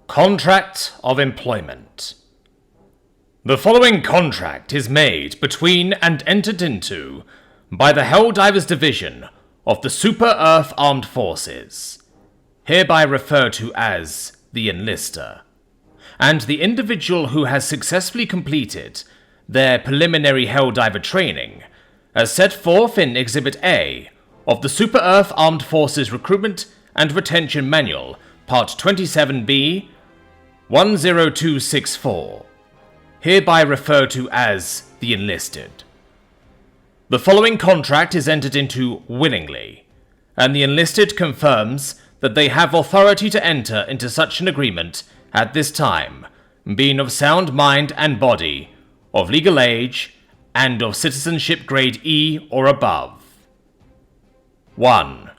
Contract of Employment. The following contract is made between and entered into by the Helldivers Division of the Super Earth Armed Forces, hereby referred to as the Enlister, and the individual who has successfully completed their preliminary Helldiver training, as set forth in Exhibit A of the Super Earth Armed Forces Recruitment and Retention Manual, Part 27B, 10264, hereby referred to as the Enlisted. The following contract is entered into willingly, and the Enlisted confirms that they have authority to enter into such an agreement at this time, being of sound mind and body, of legal age, and of citizenship grade E or above. 1.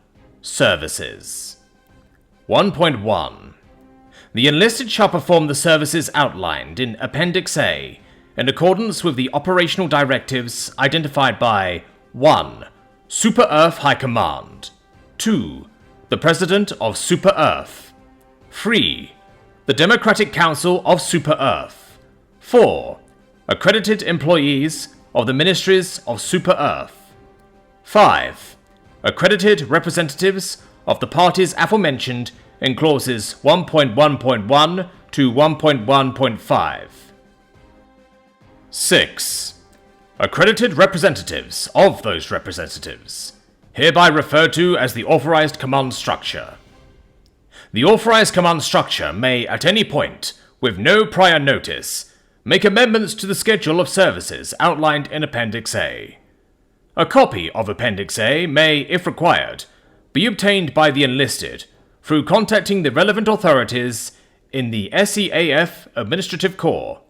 Services. 1.1. The Enlisted shall perform the services outlined in Appendix A in accordance with the operational directives identified by 1. Super Earth High Command, 2. The President of Super Earth, 3. The Democratic Council of Super Earth, 4. Accredited employees of the Ministries of Super Earth, 5. Accredited representatives of the parties aforementioned in clauses 1.1.1 to 1.1.5. 6. Accredited representatives of those representatives, hereby referred to as the Authorized Command Structure. The Authorized Command Structure may, at any point, with no prior notice, make amendments to the schedule of services outlined in Appendix A. A copy of Appendix A may, if required, be obtained by the Enlisted through contacting the relevant authorities in the SEAF Administrative Corps,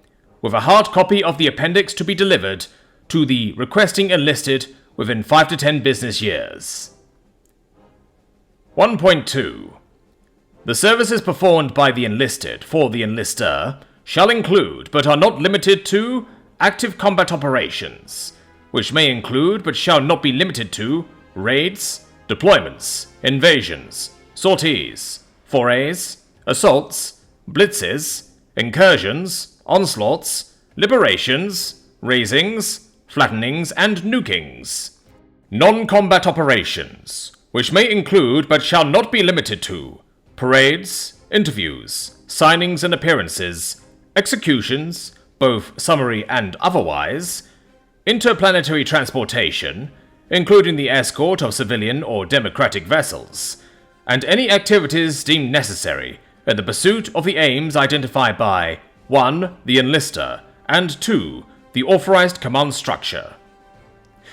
with a hard copy of the appendix to be delivered to the requesting Enlisted within 5 to 10 business years. 1.2. The services performed by the Enlisted for the Enlister shall include, but are not limited to, active combat operations, which may include, but shall not be limited to, raids, deployments, invasions, sorties, forays, assaults, blitzes, incursions, onslaughts, liberations, razings, flattenings, and nukings. Non-combat operations, which may include but shall not be limited to parades, interviews, signings and appearances, executions, both summary and otherwise, interplanetary transportation, including the escort of civilian or democratic vessels, and any activities deemed necessary in the pursuit of the aims identified by 1. The Enlister, and 2. The Authorized Command Structure.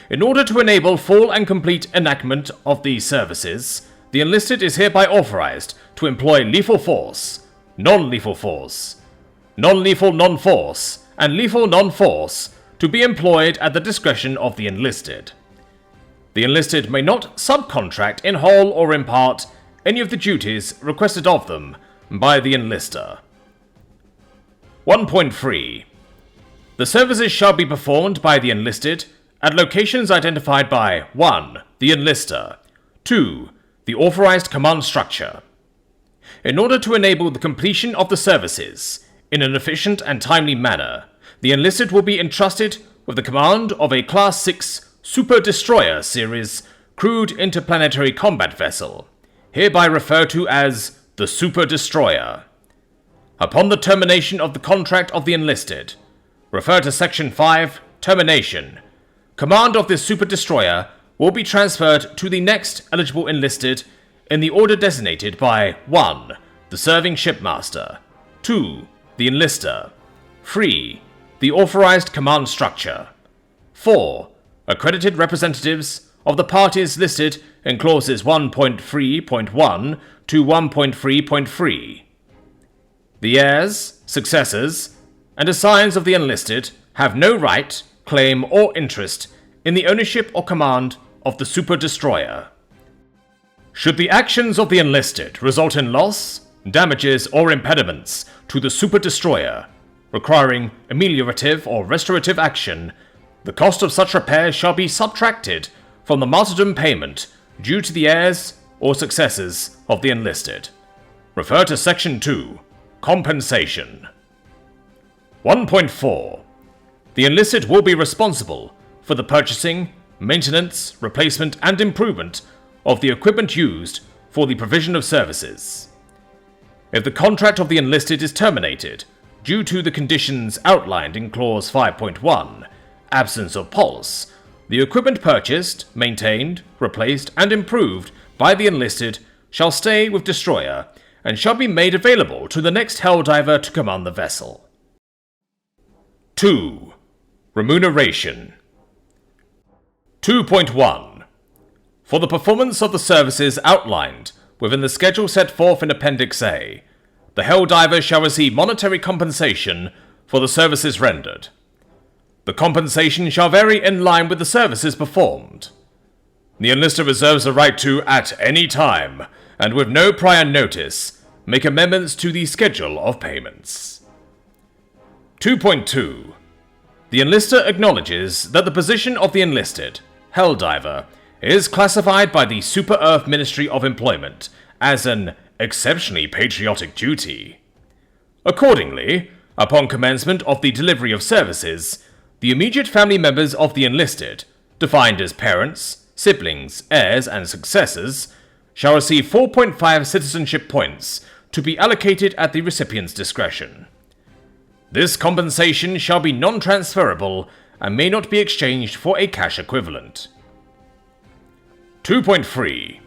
In order to enable full and complete enactment of these services, the Enlisted is hereby authorized to employ lethal force, non-lethal force, non-lethal non-force, and lethal non-force to be employed at the discretion of the Enlisted. The Enlisted may not subcontract in whole or in part any of the duties requested of them by the Enlister. 1.3. The services shall be performed by the Enlisted at locations identified by 1. The Enlister, 2. The Authorized Command Structure. In order to enable the completion of the services in an efficient and timely manner, the Enlisted will be entrusted with the command of a Class 6 Super Destroyer Series crewed interplanetary combat vessel, hereby referred to as the Super Destroyer. Upon the termination of the contract of the Enlisted, refer to Section 5, Termination, command of this Super Destroyer will be transferred to the next eligible Enlisted in the order designated by 1. The Serving Shipmaster, 2. The Enlister, 3. The Authorized Command Structure, 4. Accredited representatives of the parties listed in clauses 1.3.1 to 1.3.3. The heirs, successors, and assigns of the Enlisted have no right, claim, or interest in the ownership or command of the Super Destroyer. Should the actions of the Enlisted result in loss, damages, or impediments to the Super Destroyer, requiring ameliorative or restorative action, the cost of such repair shall be subtracted from the martyrdom payment due to the heirs or successors of the Enlisted. Refer to Section 2, Compensation. 1.4. The enlisted will be responsible for the purchasing, maintenance, replacement, and improvement of the equipment used for the provision of services. If the contract of the enlisted is terminated due to the conditions outlined in Clause 5.1, absence of pulse, the equipment purchased, maintained, replaced, and improved by the enlisted shall stay with destroyer and shall be made available to the next Helldiver to command the vessel. 2. Remuneration. 2.1. For the performance of the services outlined within the schedule set forth in Appendix A, the Helldiver shall receive monetary compensation for the services rendered. The compensation shall vary in line with the services performed. The enlister reserves the right to, at any time, and with no prior notice, make amendments to the schedule of payments. 2.2. The enlister acknowledges that the position of the enlisted, Helldiver, is classified by the Super Earth Ministry of Employment as an exceptionally patriotic duty. Accordingly, upon commencement of the delivery of services, the immediate family members of the enlisted, defined as parents, siblings, heirs, and successors, shall receive 4.5 citizenship points to be allocated at the recipient's discretion. This compensation shall be non-transferable and may not be exchanged for a cash equivalent. 2.3.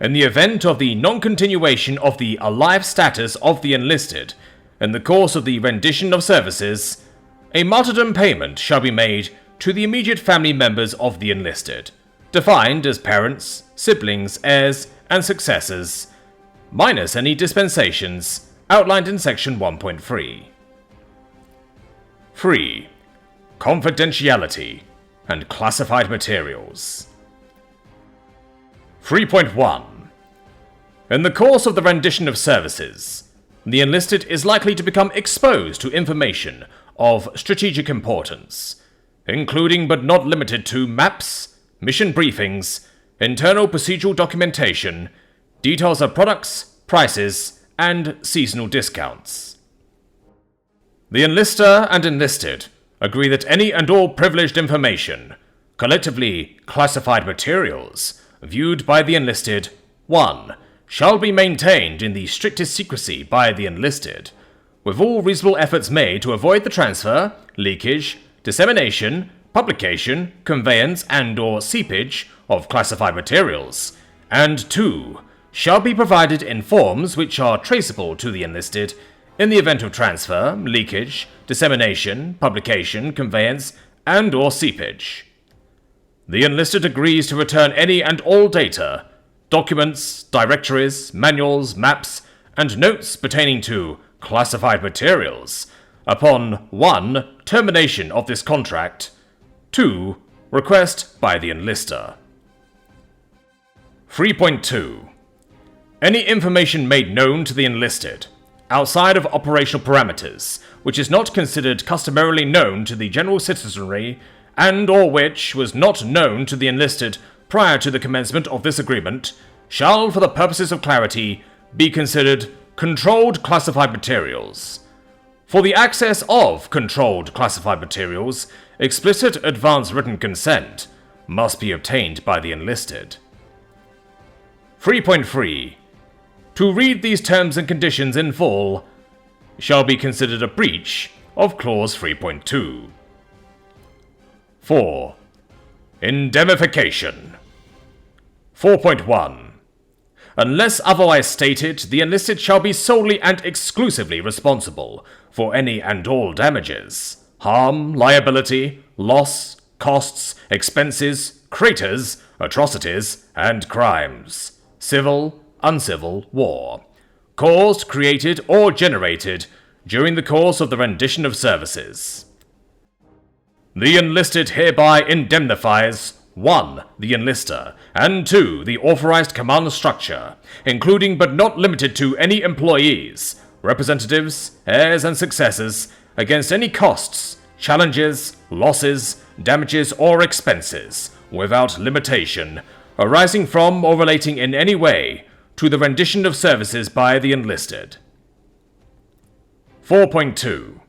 In the event of the non-continuation of the alive status of the enlisted in the course of the rendition of services, a martyrdom payment shall be made to the immediate family members of the enlisted, defined as parents, siblings, heirs, and successors, minus any dispensations outlined in Section 1.3. 3. Confidentiality and classified materials. 3.1. In the course of the rendition of services, the enlisted is likely to become exposed to information of strategic importance, including but not limited to maps, mission briefings, internal procedural documentation, details of products, prices, and seasonal discounts. The enlister and enlisted agree that any and all privileged information, collectively classified materials, viewed by the enlisted, 1. Shall be maintained in the strictest secrecy by the enlisted, with all reasonable efforts made to avoid the transfer, leakage, dissemination, publication, conveyance, and/or seepage of classified materials, and 2. Shall be provided in forms which are traceable to the enlisted in the event of transfer, leakage, dissemination, publication, conveyance, and/or seepage. The enlisted agrees to return any and all data, documents, directories, manuals, maps, and notes pertaining to classified materials upon 1. Termination of this contract, 2. Request by the enlister. 3.2. Any information made known to the enlisted outside of operational parameters, which is not considered customarily known to the general citizenry, and or which was not known to the enlisted prior to the commencement of this agreement, shall, for the purposes of clarity, be considered controlled classified materials. For the access of controlled classified materials, explicit advance written consent must be obtained by the enlisted. 3.3. To read these terms and conditions in full shall be considered a breach of Clause 3.2. 4. Indemnification. 4.1. Unless otherwise stated, the enlisted shall be solely and exclusively responsible for any and all damages, harm, liability, loss, costs, expenses, traitors, atrocities, and crimes, civil, uncivil, war, caused, created, or generated during the course of the rendition of services. The enlisted hereby indemnifies 1. The enlister, and 2. The authorized command structure, including but not limited to any employees, representatives, heirs, and successors, against any costs, challenges, losses, damages, or expenses, without limitation, arising from or relating in any way to the rendition of services by the enlisted. 4.2.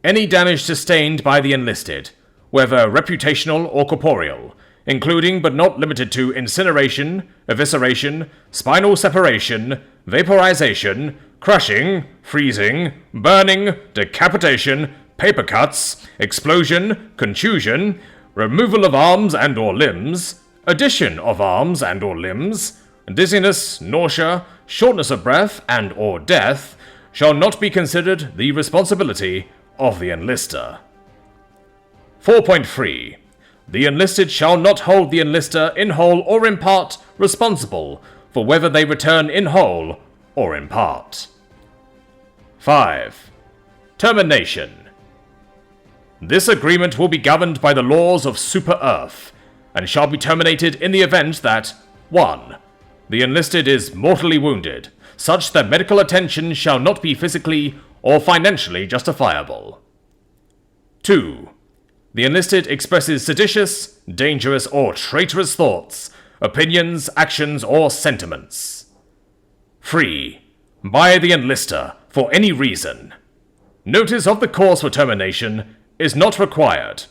Any damage sustained by the enlisted, whether reputational or corporeal, including but not limited to incineration, evisceration, spinal separation, vaporization, crushing, freezing, burning, decapitation, paper cuts, explosion, contusion, removal of arms and or limbs, addition of arms and or limbs, dizziness, nausea, shortness of breath and or death, shall not be considered the responsibility of the enlister. 4.3. The enlisted shall not hold the enlister in whole or in part responsible for whether they return in whole or in part. 5. Termination. This agreement will be governed by the laws of Super Earth, and shall be terminated in the event that 1. The enlisted is mortally wounded, such that medical attention shall not be physically or financially justifiable. 2. The enlisted expresses seditious, dangerous, or traitorous thoughts, opinions, actions, or sentiments. 3. By the enlister, for any reason. Notice of the cause for termination is not required.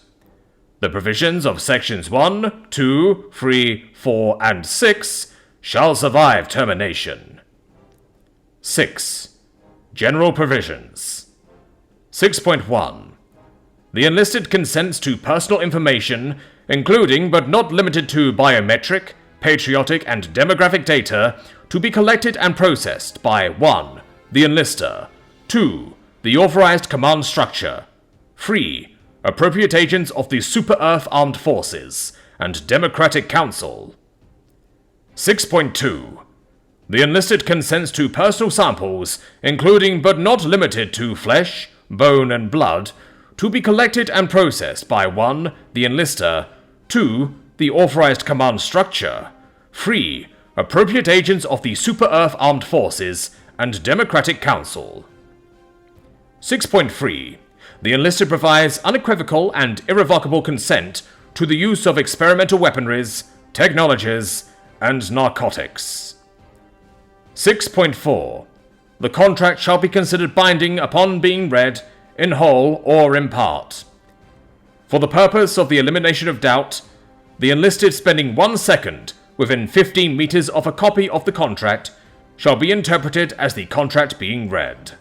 The provisions of sections 1, 2, 3, 4, and 6 shall survive termination. 6. General provisions. 6.1. The enlisted consents to personal information, including but not limited to biometric, patriotic, and demographic data, to be collected and processed by 1. The enlister, 2. The authorized command structure, 3. Appropriate agents of the Super Earth Armed Forces and Democratic Council. 6.2. The enlisted consents to personal samples, including but not limited to flesh, bone, and blood, to be collected and processed by 1. The enlister, 2. The authorized command structure, 3. Appropriate agents of the Super Earth Armed Forces and Democratic Council. 6.3. The enlisted provides unequivocal and irrevocable consent to the use of experimental weaponries, technologies, and narcotics. 6.4. The contract shall be considered binding upon being read in whole or in part. For the purpose of the elimination of doubt, the enlisted spending 1 second within 15 meters of a copy of the contract shall be interpreted as the contract being read.